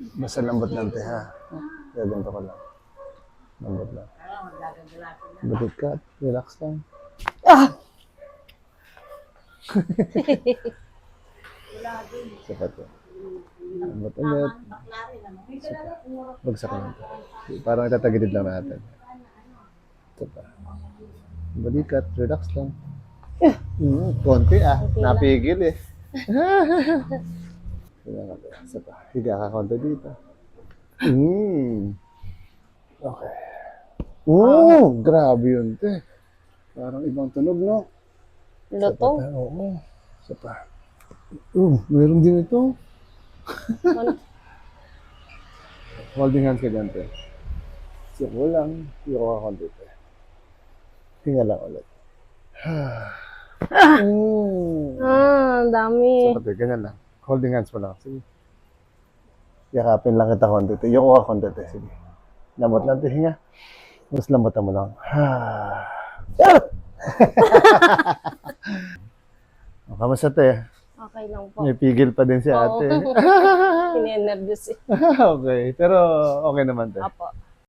Basta lambot lang, te, ha? Gaganto ko lang. Lambot lang. Balikat, relax lang. Ah! Sapat yun. Lambot ulit. Bagsak lang. Parang itatagilid lang natin. Ito pa. Balikat, relax lang. Konti napigil eh. Isa pa. Higa ka konti dito. Okay. Grabe yun, te. Parang ibang tunog, no? Lutong. Oo. Isa pa. Meron din ito. Holding hands ka dyan, te. Siko lang. Siko ka konti, te. Hinga lang ulit. Ang dami. Sapat, te. Ganyan lang. Holding hands mo lang. Sige. Yakapin lang kita konti, te. Yoko ka konti, te. Sige. Lamot lang, te. Hinga. Mas lambutan mo lang. Kamusta, te? Okay lang po. May pigil pa din si ate. Sinenervyos eh. Okay. Pero okay naman, te. Apo.